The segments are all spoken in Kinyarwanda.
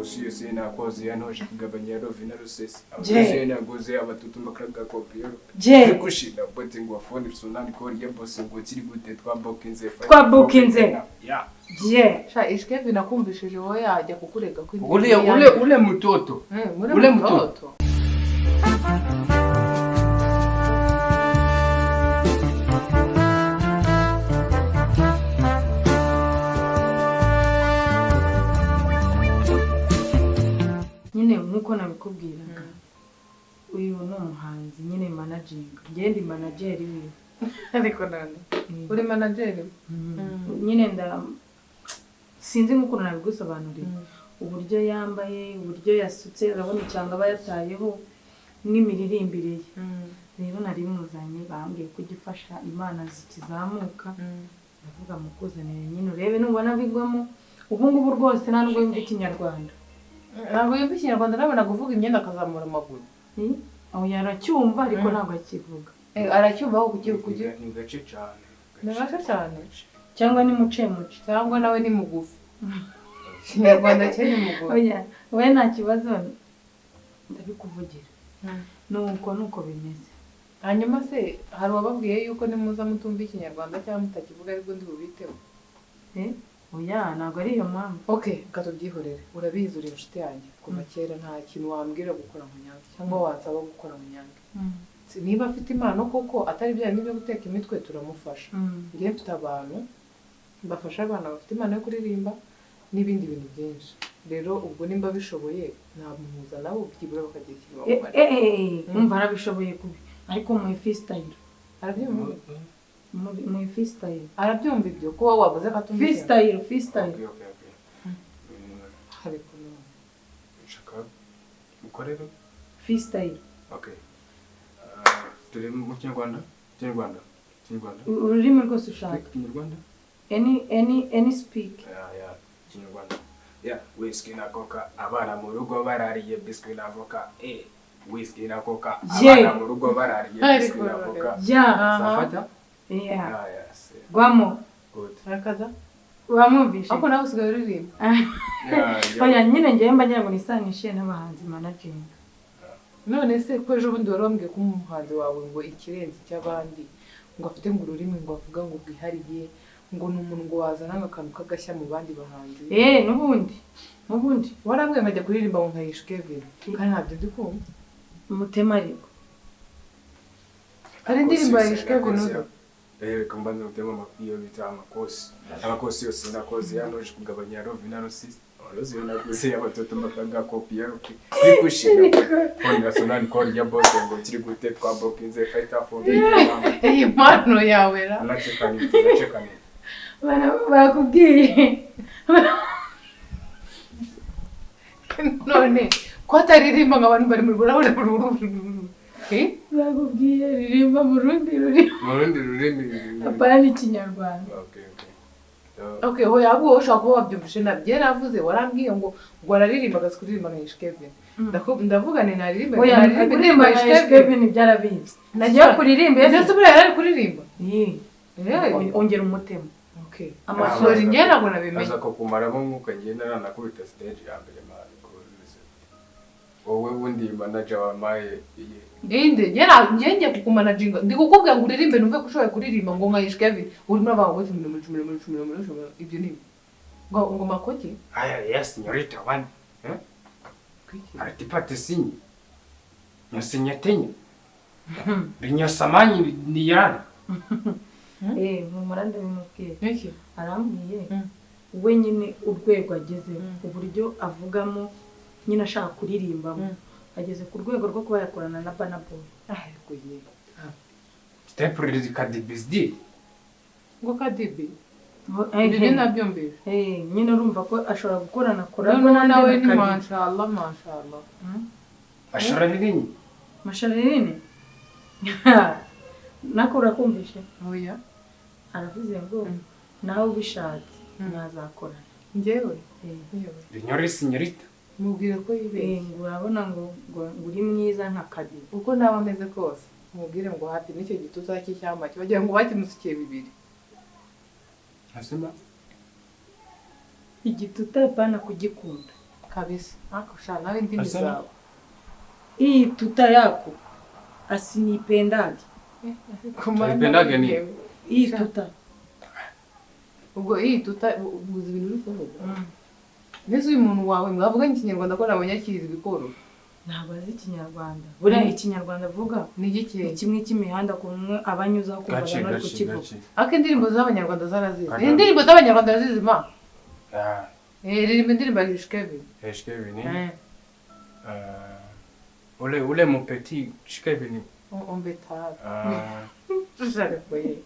amakosi yose nakoze yanoje kugabanya rovi na rusesi abakozi nagoze abatutumba kraga kopi je kushida bote ngo afone personal ko ya boss ngo kiri gute twabokinze ya je sha ishkevi nakumbishije wowe yajya kukurega ko ule mtoto ule mtoto nyine nkuko nabikubwiraga uyu no muhanzi nyine managing ngende manager wiwe ariko nande uri manager nyine sinzi nkuko nabigusobanurira uburyo yambaye uburyo yasutse urabona cyangwa bayatayeho n'imiririmbire rero nari muzanye bambwiye kugifasha imana zikizamuka ndavuga mukuzanire nyine urebe nubona bigwamo ubu ngubu rwose nta nubwo yumva ikinyarwanda ntabwo yumva ikinyarwanda nabona kuvuga imyenda akazamura amaguru aho yaracyumva ariko ntabwo akivuga aracyumva aho kugira ni gace cyane ni gace cyane cyangwa ni mucemuce cyangwa nawe ni mugufi ikinyarwanda cye ni mugufi oya we nta kibazo ndabikuvugira nuko bimeze hanyuma se hari wababwiye yuko nimuza mutumva ikinyarwanda cyangwa mutakivuga ariko ndi bubiteho oya ntabwo ari iyo mpamvu okay katubyihorere urabizi uri inshuti yanjye kuva kera nta kintu wambwira gukora mu nyange cyangwa wansaba gukora mu nyange niba afite impano koko atari bya byo guteka imitwe turamufasha ngiye mfite abantu bafasha abana bafite impano yo kuririmba n'ibindi bintu byinshi rero ubwo nimba bishoboye namuhuza nabo byibura bakagira ikintu bakora umva arabishoboye kubi ariko mu freestyle arabyumva mu freestyle arabyumva ibyo kuba wavuze ko atumva freestyle okay ariko no shaka mukorero freestyle okay turi mu Kinyarwanda ururimi rwose ushaka Kinyarwanda any speak Kinyarwanda whisky na coca abana mu rugo barariye biscuit na avoka whisky na coca abana mu rugo barariye biscuit na avoka safata gwamo good akaza uramwumvishe ako nawe usigaye uririmba oya nyine ngiye mba ngira ngo nisanishe n'abahanzi managing none se ko ejo bundi warambwiye ko umuhanzi wawe ngo ikirenze cy'abandi ngo afite ngo ururimi ngo avuga ngo bwihariye ngo n'umuntu ngo wazana akantu kagashya mu bandi bahanzi n'ubundi warambwiye nkajya kuririmba ngo nkayisha Kevin kandi ntabyo ndi kumva umutema ariko ari indirimbo yayisha Kevin uza reka mbanze gutema amafiyo bita amakosi yose nakoze yanoje kugabanya rovi na rusisi abarozi naguze abatoto makaga kopi ya kwikushira on national call ya boss ngo kiri gute twabokinze fighter for iyi mpano yawe ra nachekanye bakubwiye none ko ataririmba nk'abantu bari mu burahure bakubwiye ririmba mu rundi rurimi apana ikinyarwanda okay ho yaguho ushaka kuba wabyumvishe nabye navuze warambwiye ngo araririmba agasi kuririmba nk'isha Kevin ndavuga ni naririmba nk'isha Kevin byarabizi najya kuririmba ndetse buriya yari kuririmba ongera umutema okay amashuri ngena ngo nabimenye aza ko kumaramo mwuka ngenda nanakubita stage ya mbere mari ko wowe wundi manager wa maye Inde ngenge kukumanaginga ndikukubwira ngo uririmbe numve kushoboye kuririmba ngo nkayisha Kevin urimo abantu bose muri ibyo ni ngo makoki yes señorita one artipate sinyi nyasenyatenya binyasamanyi ni yana mumurande bimubwiye arambwiye we nyine urwego ageze uburyo avugamo nyine ashaka kuririmbamo ageze ku rwego rwo kuba yakorana na Banabo ariko ye temporary kadibizdi ngo kadibi ibi nabyumvise nyine urumva ko ashobora gukorana nawe ni mashallah mashallah nakora kumvishe oya aravuze ngo nawe ubishatse mwazakorana njyewe binyore señorita mubwire ko yibeye urabona ngo uri mwiza nka Kadibi uko nawe ameze kose mubwire ngo hafi nicyo gituza cy'ishyamba kibagira ngo bakimusikiye bibiri asema igituta pana kugikunda kabisa. Akusha nawe ndimi Asana. zawe. Hii tuta yako asinipendage. Haipendage ni? Hii tuta. Ubwo iyi uzi ibintu uri kuvuga. Nese uyu muntu wawe mwavuga ikinyarwanda ko nabonye akizi bikoro. Ntabwo azi ikinyarwanda. Buriya ikinyarwanda avuga Ni igiki? ni kimwe cy'imihanda kumwe abanyuza kumva Gace bari gace kukivuga. gace. Ake indirimbo z'abanyarwanda zarazizi. Kagame. Indirimbo z'abanyarwanda zarazizi ma. Ah, Ririmba indirimbo ya Kevin. Kevin. Eh. Ule mon petit Kevin. Ombetara. Ah, Tushaka koye.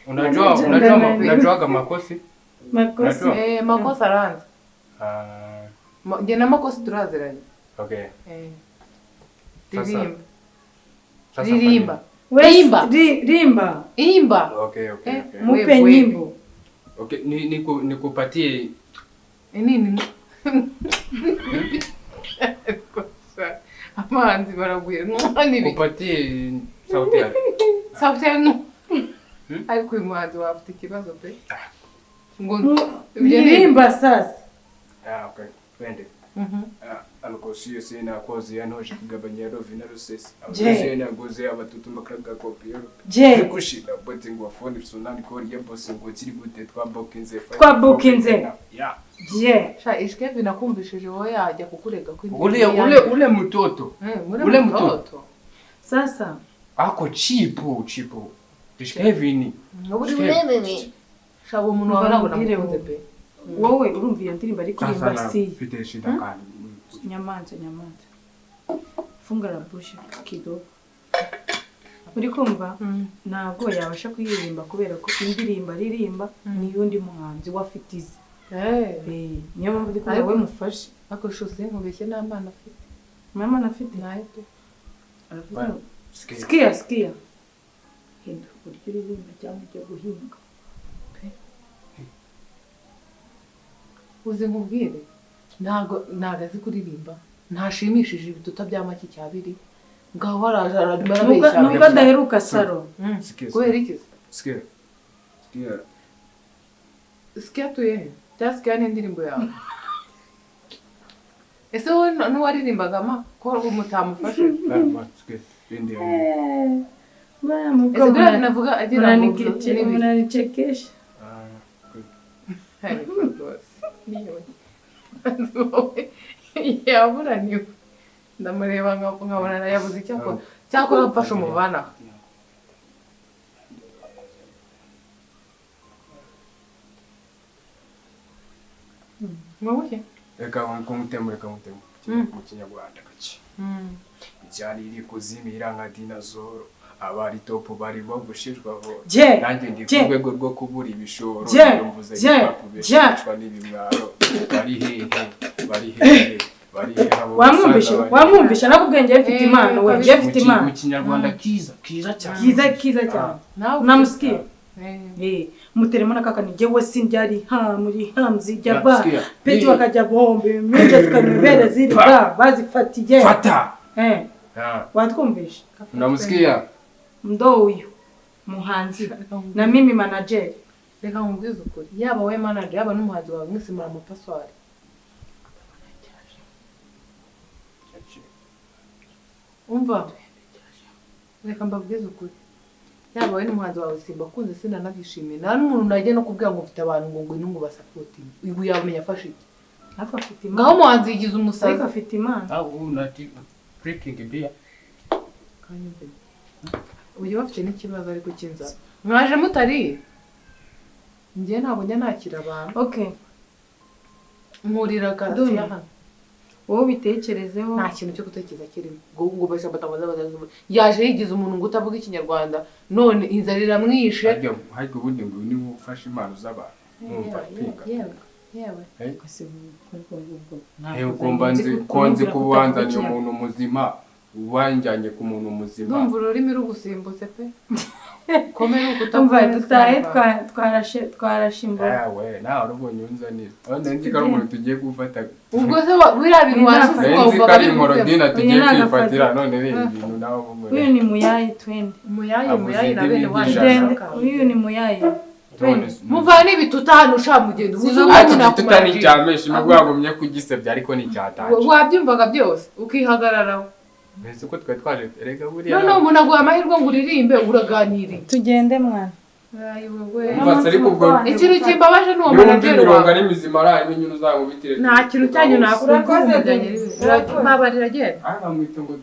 unajua makosi? Makosi. Unajua? Makosa aranze. Nge na makosa turaziranye. Okay. Sasa- Ririmba. Sasa Ririmba. Rimba. Rimba. Rimba. Imba. Okay. Mupe Wewe. nyimbo. Okay, nikupatie Nini? Amanzi baraguye. Mwani bi. kupatie sauti yake. Sauti yangu. Ariko uyu muhanzi wafite ikibazo pe. Ngo Rimba sasa. Okay. Twende. Alukosiyo sina kozi yanoje kugabanya rovi na rusesi. Je. Alukosiyo nagoze abatutu makraga kopi yo. Je. Kushira bote ngo afone sunani ko riye boss ngo kiri gute twabokinze. Yeah. Je. sha ishkevi nakumvishije wowe yajya kukurega ko Ule mtoto. Ule mtoto. Sasa Ako chipo. Kevin. Sha uwo muntu wawe ntabwo namukunze pe. wowe urumva iyo ndirimbo ari kuririmba si Fite shida kandi. nyamanza. Funga la bouche kidogo. Uri kumva? Ntabwo yabasha kuyiririmba kubera ko indirimbo aririmba ni yundi muhanzi wafitize. Niyo mpamvu ndi kuvuga we mufashe. Ako shose nkubeshye n'amana afite. Mama nafite. Naye pe. Well, Sikia. Hindu uryo uririmba cyangwa ujya guhinga. Uzi nkubwire ntago azi kuririmba ntashimishije ibituta bya make cyabiri ngaho arabeshya Nubwo adaheruka saro. kubera iki Sikia. Sikia tuye Sikia ni indirimbo yawe ese wowe n'uwaririmbaga ma ko umutamufashe Baya ese bwa navuga agira ngo unanichekesha. yaburaniwe ndamureba nkabona yabuze cyakora mfashe umuvana mwabuke Reka kumutemu mu kinyarwanda gace. Icyari iri kuzimira nka dinazoro. Abari topo bari bagushishwaho. Nanjye ndi ku rwego rwo kubura ibishoro. Mvuze ipapu beshishwa n'ibimwaro. Bari hehe. Wamwumvisha nakubwenge mfite impano we mfite impano mu kinyarwanda kiza cyane. Kiza cyane. Namusikiye. Muteremo nakakani jewe sindyari muri hamzi jaba peti wakajya bombe mije zikanibere ziri bazifatiye Fata. Watwumvisha Unamusikia? Ndo uyu muhanzi na mimi manager. Reka nkubwize ukuri yaba we manager yaba n'umuhanzi wawe mwese muri amapaswari. Umva reka mbabwize ukuri yaba we n'umuhanzi wawe simba kunze sinanagishimiye nta n'umuntu najye no kubwira ngo ufite abantu ngo ngwino ngo basapotinge uyu yabumenya afashe iki afite imana ngaho umuhanzi yigize umusazi afite imana unati freaking beer kanyumve uyu bafite n'ikibazo ariko kinza mwaje mutari njye ntabwo njya nakira abantu okay nkurira gazi hano wowe bitekerezeho nta kintu cyo gutekereza kirimo ngo basha batabaza yaje yigize umuntu ngo utavuga ikinyarwanda none inzara iramwishe hajye ubundi ngo ni ufashe impano z'abantu numva pinga yewe ugomba konzi kubanzanya umuntu muzima ubanjanye ku muntu muzima ndumva ururimi rugusimbutse pe komera ukutamva dutahe twarashimbo nawe urubonye unzanira none nzi ko ari umuntu tugiye gufata ubwo se biriya bintu waje nzi ko ari inkorodina tugiye kwifatira none reba ibintu nawe bumwe uyu ni muyayi twende muyayi na bene waje uyu ni muyayi muvane ibituta hano ushaka mugenda ubuze ati tutari cyamesha nubwo wagumye kugisebya ariko ni cyataje wabyumvaga byose ukihagararaho mbese ko twari twaje erega buriya none umuntu aguha amahirwe ngo uririmbe uraganiriye tugende mwana ikintu kimbabaje ni uwo manageri wawe ari mizima araye n'inyunu zawo bitire nta kintu cyanyu nakuze mabarira agenda bamwita ngo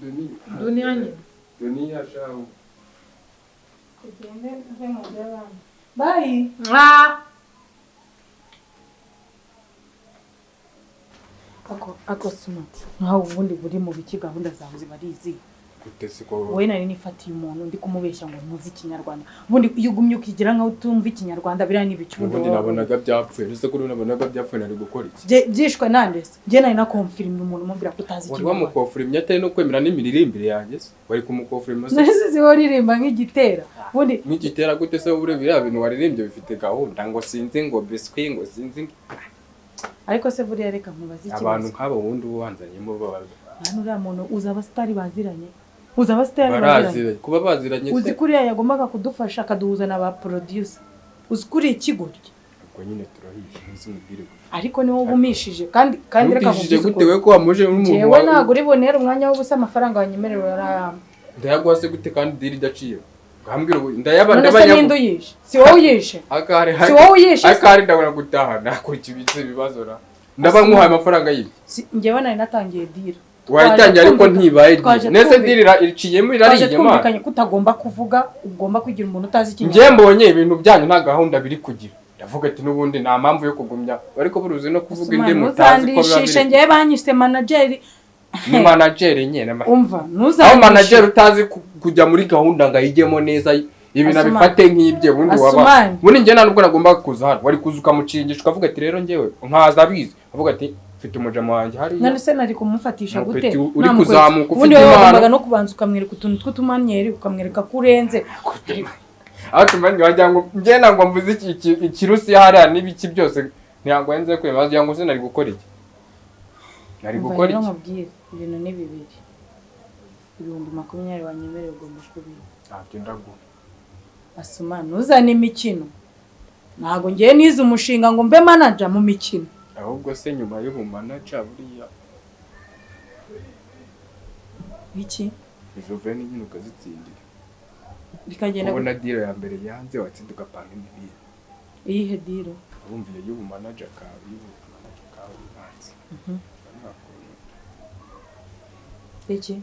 Dunia nyine Dunia shaho tugende nze mu by'abandi bye ako smart nkaho ubundi buri mu biki gahunda zawe zibarizi wowe nari nifatiye umuntu ndi kumubeshya ngo ntuzi ikinyarwanda ubundi iyo ugumye ukigira nkaho utumva ikinyarwanda biriya n'ibiki ubundi nabonaga byapfuye ese ko nabonaga byapfuye nari gukora iki byishwe nande se njye nari nakonfirmye umuntu mubwira ko utazi ikinyarwanda wari wamukonfirmye atari no kwemera n'imiririmbire yanjye se wari kumukonfirmye se nasize waririmba nk'igitera ubundi nk'igitera gute se ubure biriya bintu waririmbye bifite gahunda ngo sinzi ngo biswi ngo sinzi ariko se buriya reka nkubaze ikibazo abantu nk'abo wundi ubanzanyemo babaga hano uriya muntu uza abasitari baziranye uza abasitari baziranye kuba baziranye uzi kuriya yagombaga kudufasha akaduhuza na ba producer uzi kuriya ikigoryi ubwo nyine turahiye nzi mubwire ariko niwo ubumishije kandi reka nkubwire gute we ko wamuje n'umuntu yewe ntabwo uri bonera umwanya wo gusa amafaranga wanyemerera yarayamba ndayaguha se gute kandi diri idaciye ngambwira ubu ndayaba ndabanya uyishe si wowe uyishe si wowe uyishe akari ndabona gutaha nakora ikibitse ibibazo na ndaba nkuhaye amafaranga yibi njyewe nari natangiye dira wayitangiye ariko ntibaye nese diri iciyemo irariye twumvikanye ko utagomba kuvuga ugomba kugira umuntu utazi ikinyarwanda njye mbonye ibintu byanyu nta gahunda biri kugira ndavuga ati n'ubundi nta mpamvu yo kugumya ariko buruzi no kuvuga indi mutazi ko biba njyewe banyise manageri ni manageri nyene umva aho manageri utazi kujya muri gahunda ngo ayigemo neza ibi nabifate nk'ibye bundi waba bundi njye ntabwo nagomba kuza hano wari kuzuka mucingisha ukavuga ati rero njyewe nkaza abizi avuga ati mfite umujama wanjye hari none se nari kumufatisha gute uri kuzamuka ufite impano no kubanza ukamwereka utuntu tw'utumanyeri ukamwereka ko urenze aho tumanye wagira ngo njye ntabwo mvuze ikirusi hariya n'ibiki byose ntabwo nze kwemeza kugira ngo se nari gukora iki nari gukora iki nkubwire ibintu ni bibiri 20,000 wanyemerera ugomba kubira ntabyo ndaguha asuma ntuzane imikino ntabwo ngiye nize umushinga ngo mbe manager mu mikino ahubwo se nyuma y'ubumanager buriya iki izo veni nyine ukazitsindira bikagenda ubona deal ya mbere yanze watsinda ugapanga indi deal iyihe deal urumviye y'ubumanager kawe yanze iki